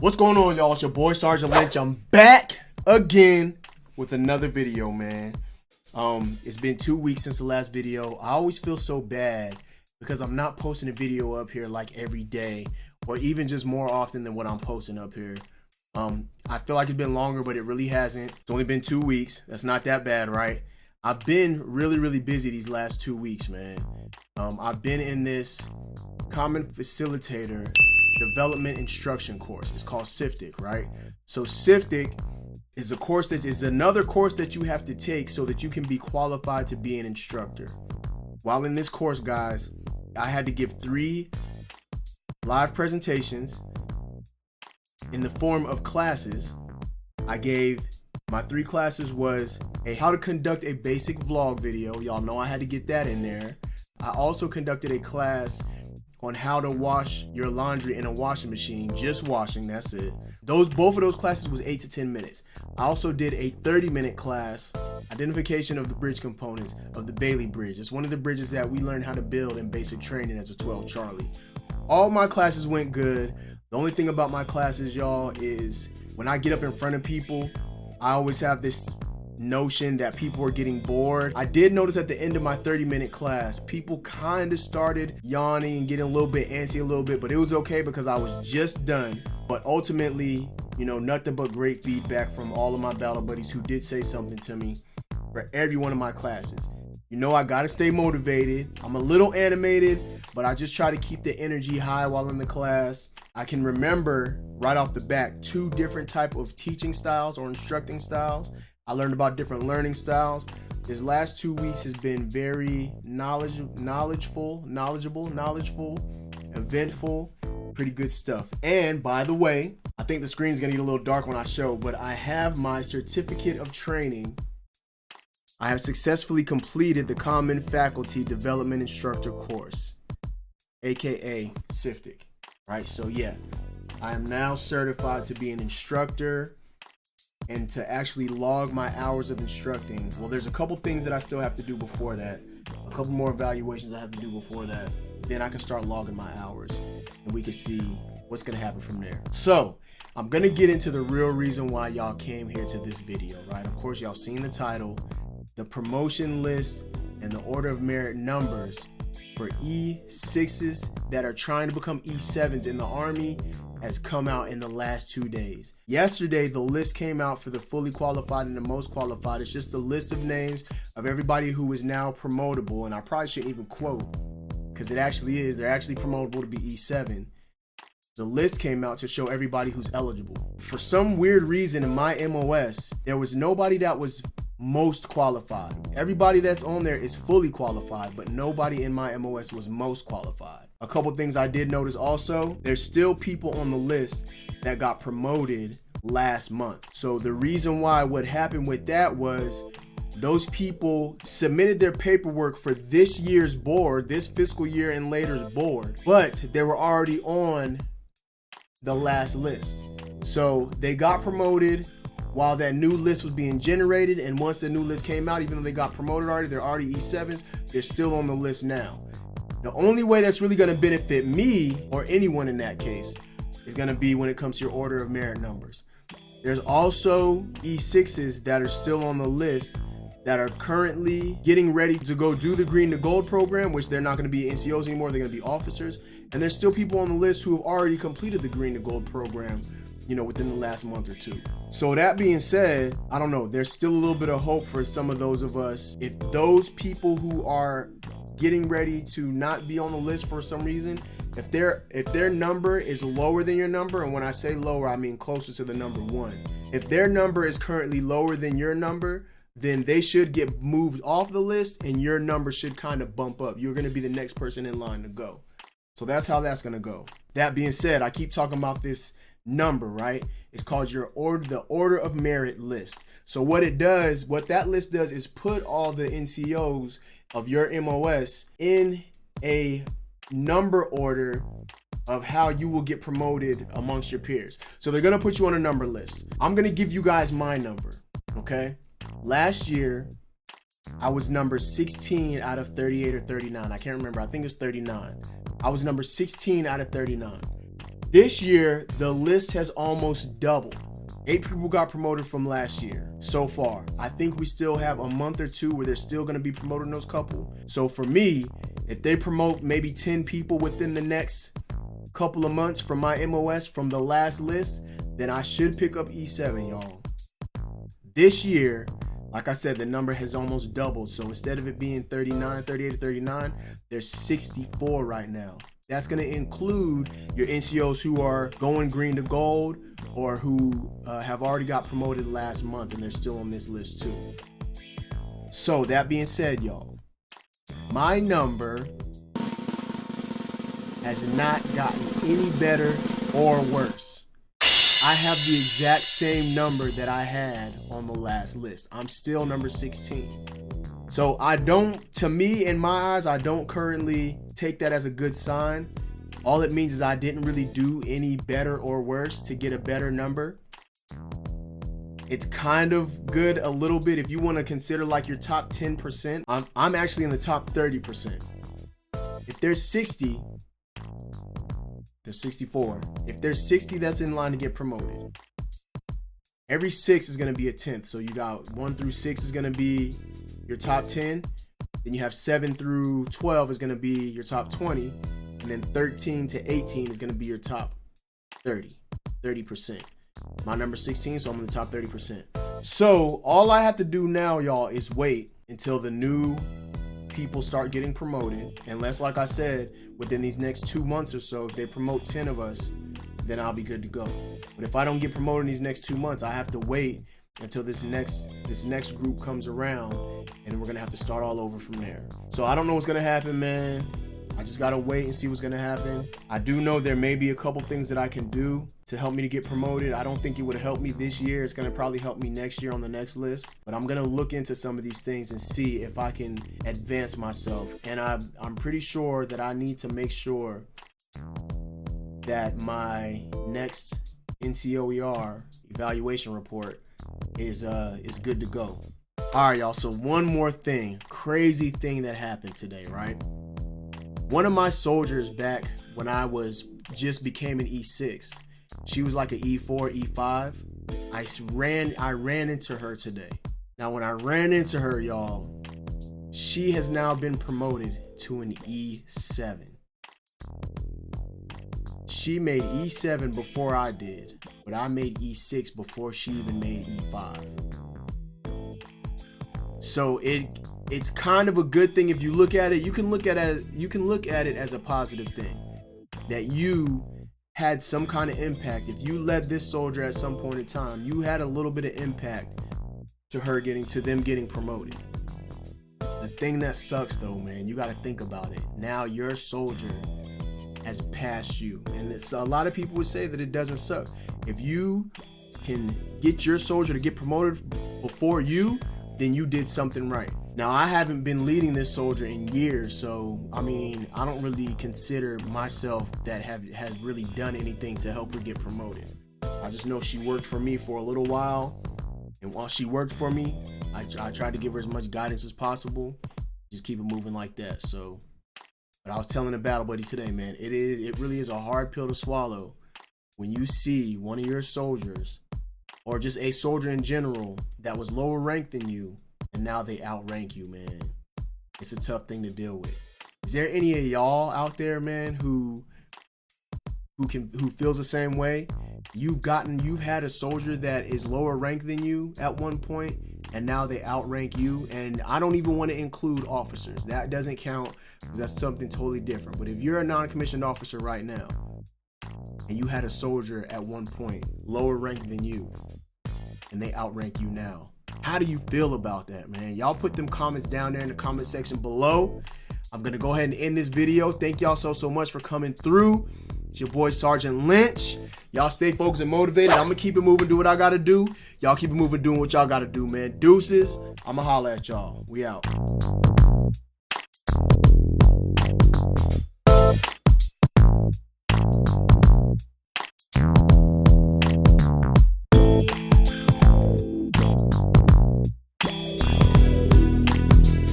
What's going on, y'all? It's your boy Sergeant Lynch. I'm back again with another video, man. It's been 2 weeks since the last video. I always feel so bad because I'm not posting a video up here like every day or even just more often than what I'm posting up here. I feel like it's been longer, but it really hasn't. It's only been 2 weeks. That's not that bad, right? I've been really busy these last 2 weeks, man. I've been in this Common Facilitator Development Instruction course. It's called Siftig, right? So Siftig is a course that is another course that you have to take so that you can be qualified to be an instructor. While in this course, guys, I had to give 3 live presentations in the form of classes. My 3 classes was how to conduct a basic vlog video. Y'all know I had to get that in there. I also conducted a class on how to wash your laundry in a washing machine, just washing, that's it. Both of those classes was 8 to 10 minutes. I also did a 30-minute class, identification of the bridge components of the Bailey Bridge. It's one of the bridges that we learned how to build in basic training as a 12 Charlie. All my classes went good. The only thing about my classes, y'all, is when I get up in front of people, I always have this notion that people are getting bored. I did notice at the end of my 30-minute class, people kind of started yawning and getting a little bit antsy a little bit, but it was okay because I was just done. But ultimately, you know, nothing but great feedback from all of my battle buddies who did say something to me for every one of my classes. You know, I gotta stay motivated. I'm a little animated, but I just try to keep the energy high while in the class. I can remember right off the bat 2 different type of teaching styles or instructing styles. I learned about different learning styles. This last 2 weeks has been very knowledgeful, eventful, pretty good stuff. And by the way, I think the screen's gonna get a little dark when I show, but I have my certificate of training. I have successfully completed the Common Faculty Development Instructor course, aka Siftig, right? So yeah, I am now certified to be an instructor and to actually log my hours of instructing. Well, there's a couple things that I still have to do before that. A couple more evaluations I have to do before that. Then I can start logging my hours and we can see what's gonna happen from there. So I'm gonna get into the real reason why y'all came here to this video, right? Of course, y'all seen the title, the promotion list and the order of merit numbers for E6s that are trying to become E7s in the Army has come out in the last 2 days. Yesterday, the list came out for the fully qualified and the most qualified. It's just a list of names of everybody who is now promotable, and I probably shouldn't even quote because it actually is. They're actually promotable to be E7. The list came out to show everybody who's eligible. For some weird reason in my MOS, there was nobody that was most qualified. Everybody that's on there is fully qualified, but nobody in my MOS was most qualified. A couple things I did notice also, there's still people on the list that got promoted last month. So the reason why what happened with that was those people submitted their paperwork for this year's board, this fiscal year and later's board, but they were already on the last list. So they got promoted while that new list was being generated, and once the new list came out, even though they got promoted already, they're already E7s, they're still on the list now. The only way that's really going to benefit me, or anyone in that case, is going to be when it comes to your order of merit numbers. There's also E6s that are still on the list that are currently getting ready to go do the green to gold program, which they're not going to be NCOs anymore, they're going to be officers. And there's still people on the list who have already completed the green to gold program, you know, within the last month or 2. So that being said, I don't know, there's still a little bit of hope for some of those of us. If those people who are getting ready to not be on the list for some reason, if their number is lower than your number, and when I say lower, I mean closer to the number 1. If their number is currently lower than your number, then they should get moved off the list and your number should kind of bump up. You're going to be the next person in line to go. So that's how that's going to go. That being said, I keep talking about this number, right? It's called the order of merit list. So what that list does is put all the NCOs of your MOS in a number order of how you will get promoted amongst your peers. So they're going to put you on a number list. I'm going to give you guys my number, okay? Last year, I was number 16 out of 38 or 39. I can't remember. I think it was 39. I was number 16 out of 39. This year, the list has almost doubled. 8 people got promoted from last year so far. I think we still have a month or two where they're still going to be promoting those couple. So for me, if they promote maybe 10 people within the next couple of months from my MOS from the last list, then I should pick up E7, y'all. This year, like I said, the number has almost doubled. So instead of it being 38 or 39, there's 64 right now. That's going to include your NCOs who are going green to gold or who have already got promoted last month and they're still on this list too. So that being said, y'all, my number has not gotten any better or worse. I have the exact same number that I had on the last list. I'm still number 16. So to me, in my eyes, I don't currently take that as a good sign. All it means is I didn't really do any better or worse to get a better number. It's kind of good a little bit if you want to consider like your top 10%. I'm actually in the top 30%. If there's 60, there's 64. If there's 60, that's in line to get promoted. Every 6 is going to be a 10th. So you got 1 through 6 is going to be your top 10. Then you have 7 through 12 is going to be your top 20. And then 13 to 18 is going to be your top 30%. My number 16, so I'm in the top 30%. So all I have to do now, y'all, is wait until the new people start getting promoted. Unless, like I said, within these next 2 months or so, if they promote 10 of us, then I'll be good to go. But if I don't get promoted in these next 2 months, I have to wait until this next group comes around, and we're gonna have to start all over from there. So I don't know what's gonna happen, man. I just gotta wait and see what's gonna happen. I do know there may be a couple things that I can do to help me to get promoted. I don't think it would help me this year. It's gonna probably help me next year on the next list. But I'm gonna look into some of these things and see if I can advance myself. And I'm pretty sure that I need to make sure that my next NCOER evaluation report is good to go. All right, y'all. So one more thing, crazy thing that happened today, right? One of my soldiers back when I just became an E6, she was like an E4, E5. I ran into her today. Now, when I ran into her, y'all, she has now been promoted to an E7. She made E7 before I did, but I made E6 before she even made E5. So it's kind of a good thing if you look at it. You can look at it as a positive thing that you had some kind of impact. If you led this soldier at some point in time, you had a little bit of impact to them getting promoted. The thing that sucks though, man, you got to think about it. Now your soldier has passed you, and a lot of people would say that it doesn't suck. If you can get your soldier to get promoted before you, then you did something right. Now, I haven't been leading this soldier in years, so I mean, I don't really consider myself that has really done anything to help her get promoted. I just know she worked for me for a little while, and while she worked for me, I tried to give her as much guidance as possible, just keep it moving like that. So, but I was telling the battle buddy today, man, it really is a hard pill to swallow when you see one of your soldiers, or just a soldier in general, that was lower ranked than you, and now they outrank you, man. It's a tough thing to deal with. Is there any of y'all out there, man, who feels the same way? You've had a soldier that is lower ranked than you at one point, and now they outrank you. And I don't even want to include officers. That doesn't count, because that's something totally different. But if you're a non-commissioned officer right now, and you had a soldier at one point lower ranked than you, and they outrank you now, how do you feel about that, man? Y'all put them comments down there in the comment section below. I'm gonna go ahead and end this video. Thank y'all so much for coming through. It's your boy Sergeant Lynch. Y'all stay focused and motivated. I'm gonna keep it moving, do what I gotta do. Y'all keep it moving, doing what y'all gotta do, man. Deuces. I'ma holla at y'all. We out.